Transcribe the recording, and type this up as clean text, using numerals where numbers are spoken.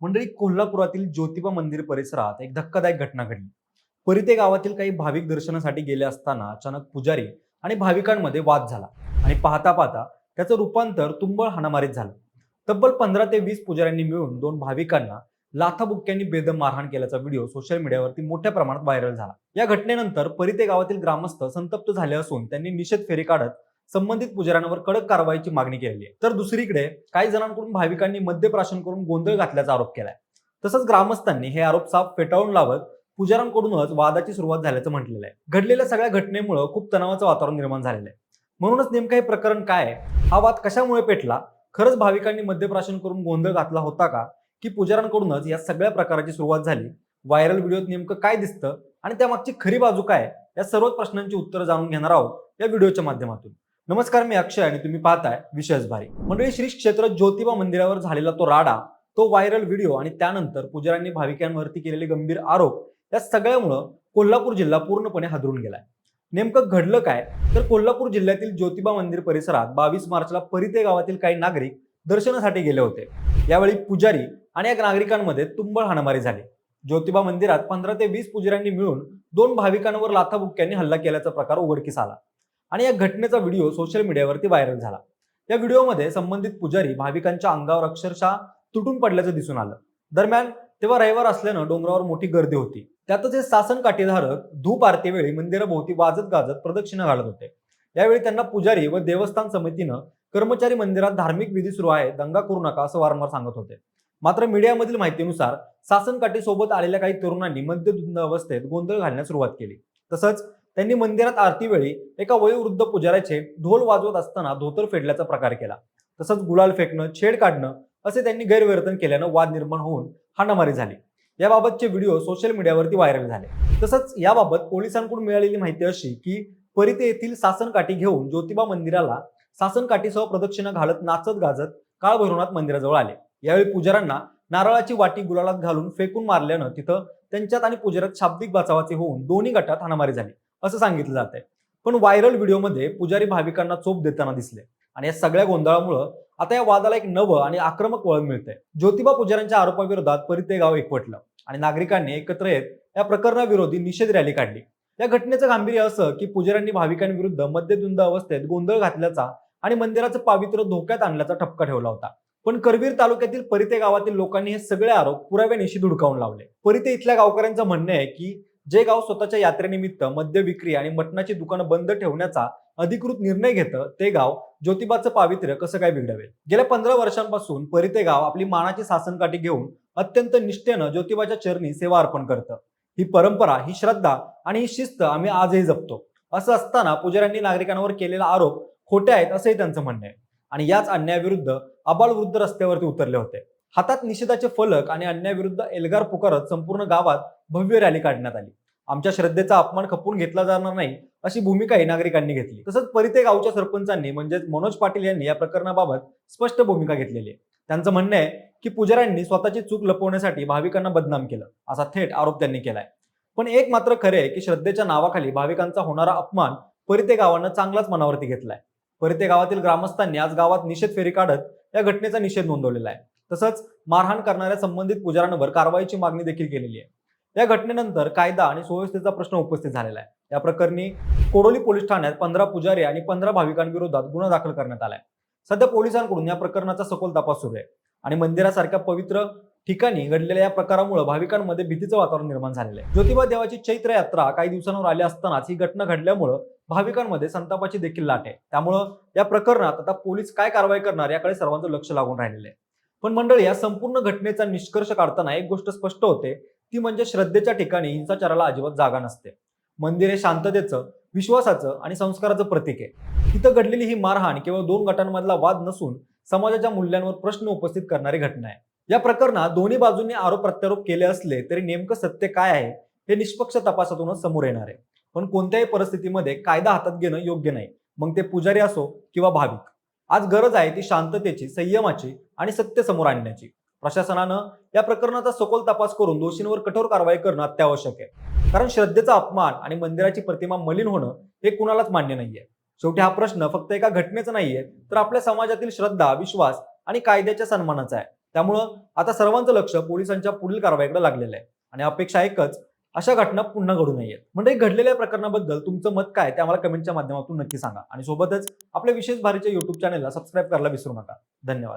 मंडळी, कोल्हापुरातील ज्योतिबा मंदिर परिसरात एक धक्कादायक घटना घडली. परिते गावातील काही भाविक दर्शनासाठी गेले असताना अचानक पुजारी आणि भाविकांमध्ये वाद झाला आणि पाहता पाहता त्याचं रूपांतर तुंबळ हाणामारीत झालं. तब्बल 15 ते 20 पुजाऱ्यांनी मिळून दोन भाविकांना लाथाबुक्क्यांनी बेदम मारहाण केल्याचा व्हिडिओ सोशल मीडियावरती मोठ्या प्रमाणात व्हायरल झाला. या घटनेनंतर परिते गावातील ग्रामस्थ संतप्त झाले असून त्यांनी निषेध फेरी काढत संबंधित पुजाऱ्यांवर कडक कारवाईची मागणी केली आहे. तर दुसरीकडे काही जणांकडून भाविकांनी मद्यप्राशन करून गोंधळ घातल्याचा आरोप केलाय. तसंच ग्रामस्थांनी हे आरोप साफ फेटाळून लावत पुजाऱ्यांकडूनच वादाची सुरुवात झाल्याचं म्हटलेलं आहे. घडलेल्या सगळ्या घटनेमुळे खूप तणावाचं वातावरण निर्माण झालेलं आहे. म्हणूनच नेमकं हे प्रकरण काय आहे, हा वाद कशामुळे पेटला, खरंच भाविकांनी मद्यप्राशन करून गोंधळ घातला होता का, की पुजाऱ्यांकडूनच या सगळ्या प्रकाराची सुरुवात झाली, व्हायरल व्हिडिओत नेमकं काय दिसतं आणि त्यामागची खरी बाजू काय, या सर्व प्रश्नांची उत्तरं जाणून घेणार आहोत या व्हिडिओच्या माध्यमातून. नमस्कार, मी अक्षय आणि तुम्ही पाहताय विशेष भारी. मंडळी, श्री क्षेत्र ज्योतिबा मंदिरावर झालेला तो राडा, तो व्हायरल व्हिडिओ आणि त्यानंतर पुजाऱ्यांनी भाविकांवरती केलेले गंभीर आरोप, या सगळ्यामुळं कोल्हापूर जिल्हा पूर्णपणे हादरून गेलाय. नेमकं घडलं काय, तर कोल्हापूर जिल्ह्यातील ज्योतिबा मंदिर परिसरात 22 मार्चला परिते गावातील काही नागरिक दर्शनासाठी गेले होते. यावेळी पुजारी आणि या नागरिकांमध्ये तुंबळ हाणामारी झाली. ज्योतिबा मंदिरात 15 ते 20 पुजाऱ्यांनी मिळून दोन भाविकांवर लाथाबुक्क्यांनी हल्ला केल्याचा प्रकार उघडकीस आला आणि या घटनेचा व्हिडिओ सोशल मीडियावरती व्हायरल झाला. या व्हिडिओमध्ये संबंधित पुजारी भाविकांच्या अंगावर अक्षरशः तुटून पडल्याचं दिसून आलं. दरम्यान तेव्हा रविवार असल्यानं डोंगरावर मोठी गर्दी होती. त्यातच हे शासन काठीधारक धूप आरतीवेळी मंदिराभोवती वाजत गाजत प्रदक्षिणा घालत होते. यावेळी त्यांना पुजारी व देवस्थान समितीनं कर्मचारी मंदिरात धार्मिक विधी सुरू आहे, दंगा करू नका असं वारंवार सांगत होते. मात्र मीडियामधील माहितीनुसार शासन काठीसोबत आलेल्या काही तरुणांनी मद्यधुंद अवस्थेत गोंधळ घालण्यास सुरुवात केली. तसंच त्यांनी मंदिरात आरतीवेळी एका वयोवृद्ध पुजाऱ्याचे ढोल वाजवत असताना धोतर फेडल्याचा प्रकार केला. तसंच गुलाल फेकणं, छेड काढणं असे त्यांनी गैरवर्तन केल्यानं वाद निर्माण होऊन हाणामारी झाली. याबाबतचे व्हिडिओ सोशल मीडियावरती व्हायरल झाले. तसंच याबाबत पोलिसांकडून मिळालेली माहिती अशी की परिते येथील शासन काठी घेऊन ज्योतिबा मंदिराला शासन काठीसह प्रदक्षिणा घालत नाचत गाजत काळभैरवनाथ मंदिराजवळ आले. यावेळी पुजाऱ्यांना नारळाची वाटी गुलालात घालून फेकून मारल्यानं तिथं त्यांच्यात आणि पुजाऱ्यात शाब्दिक बचावाचे होऊन दोन्ही गटात हाणामारी झाली असं सांगितलं जात आहे. पण व्हायरल व्हिडिओमध्ये पुजारी भाविकांना चोप देताना दिसले आणि या सगळ्या गोंधळामुळं आता या वादाला एक नवं आणि आक्रमक वळण मिळतंय. ज्योतिबा पुजाऱ्यांच्या आरोपाविरोधात परिते गाव एकवटलं आणि नागरिकांनी एकत्र येत या प्रकरणाविरोधी निषेध रॅली काढली. या घटनेचं गांभीर्य असं की पुजाऱ्यांनी भाविकांविरुद्ध मद्यधुंद अवस्थेत गोंधळ घातल्याचा आणि मंदिराचं पावित्र्य धोक्यात आणल्याचा ठपका ठेवला होता. पण करवीर तालुक्यातील परिते गावातील लोकांनी हे सगळे आरोप पुराव्यानिशी धुडकावून लावले. परिते इथल्या गावकऱ्यांचं म्हणणं आहे की जे गाव स्वतःच्या यात्रेनिमित्त मद्य विक्री आणि मटणाची दुकानं बंद ठेवण्याचा अधिकृत निर्णय घेतं, ते गाव ज्योतिबाचं पावित्र्य कसं काय बिघडवेल. गेल्या 15 वर्षांपासून परिते गाव आपली मानाची शासनकाठी घेऊन अत्यंत निष्ठेनं ज्योतिबाच्या चरणी सेवा अर्पण करतं. ही परंपरा, ही श्रद्धा आणि ही शिस्त आम्ही आजही जपतो. असं असताना पुजाऱ्यांनी नागरिकांवर केलेला आरोप खोटे आहेत असंही त्यांचं म्हणणं आहे. आणि याच अन्यायाविरुद्ध आबालवृद्ध रस्त्यावरती उतरले होते. हातात निषेधाचे फलक आणि अन्यायाविरुद्ध एल्गार पुकारत संपूर्ण गावात भव्य रॅली काढण्यात आली. आमच्या श्रद्धेचा अपमान खपवून घेतला जाणार नाही अशी भूमिकाही नागरिकांनी घेतली. तसंच परिते गावच्या सरपंचांनी म्हणजेच मनोज पाटील यांनी या प्रकरणाबाबत स्पष्ट भूमिका घेतलेली आहे. त्यांचं म्हणणं आहे की पुजाऱ्यांनी स्वतःची चूक लपवण्यासाठी भाविकांना बदनाम केलं असा थेट आरोप त्यांनी केलाय. पण एक मात्र खरे आहे की श्रद्धेच्या नावाखाली भाविकांचा होणारा अपमान परिते गावानं चांगलाच मनावरती घेतलाय. परिते गावातील ग्रामस्थांनी आज गावात निषेध फेरी काढत या घटनेचा निषेध नोंदवलेला आहे. तसंच मारहाण करणाऱ्या संबंधित पुजाऱ्यांवर कारवाईची मागणी देखील केलेली आहे. या घटनेनंतर कायदा आणि सुव्यवस्थेचा प्रश्न उपस्थित झालेला आहे. या प्रकरणी कोडोली पोलीस ठाण्यात 15 पुजारी आणि 15 भाविकांविरोधात गुन्हा दाखल करण्यात आलाय. सध्या पोलिसांकडून या प्रकरणाचा सखोल तपास सुरू आहे आणि मंदिरासारख्या पवित्र ठिकाणी घडलेल्या या प्रकारामुळे भाविकांमध्ये भीतीचं वातावरण निर्माण झालेलं आहे. ज्योतिबा देवाची चैत्र यात्रा काही दिवसांवर आली असतानाच ही घटना घडल्यामुळे भाविकांमध्ये संतापाची देखील लाट आहे. त्यामुळं या प्रकरणात आता पोलीस काय कारवाई करणार याकडे सर्वांचं लक्ष लागून राहिलेलं आहे. पण मंडळी, या संपूर्ण घटनेचा निष्कर्ष काढताना एक गोष्ट स्पष्ट होते, ती म्हणजे श्रद्धेच्या ठिकाणी हिंसाचाराला अजिबात जागा नसते. मंदिर हे शांततेचं, विश्वासाचं आणि संस्काराचं प्रतीक आहे. तिथं घडलेली ही मारहाण केवळ दोन गटांमधला वाद नसून समाजाच्या मूल्यांवर प्रश्न उपस्थित करणारी घटना आहे. या प्रकरणात दोन्ही बाजूंनी आरोप प्रत्यारोप केले असले तरी नेमकं सत्य काय आहे हे निष्पक्ष तपासातूनच समोर येणार आहे. पण कोणत्याही परिस्थितीमध्ये कायदा हातात घेणं योग्य नाही, मग ते पुजारी असो किंवा भाविक. आज गरज आहे ती शांततेची, संयमाची आणि सत्य समोर आणण्याची. प्रशासनानं या प्रकरणाचा सखोल तपास करून दोषींवर कठोर कारवाई करणं अत्यावश्यक आहे. कारण श्रद्धेचा अपमान आणि मंदिराची प्रतिमा मलिन होणं हे कुणालाच मान्य नाहीये. शेवटी हा प्रश्न फक्त एका घटनेचा नाहीये, तर आपल्या समाजातील श्रद्धा, विश्वास आणि कायद्याच्या सन्मानाचा आहे. त्यामुळं आता सर्वांचं लक्ष पोलिसांच्या पुढील कारवाईकडे लागलेलं आहे आणि अपेक्षा एकच, अशा घटना पुन्हा घडू नयेत. म्हणजे घडलेल्या प्रकरणाबद्दल तुमचं मत काय ते आम्हाला कमेंटच्या माध्यमातून नक्की सांगा आणि सोबतच आपल्या विशेष भारीच्या YouTube चॅनलला सबस्क्राईब करायला विसरू नका. धन्यवाद.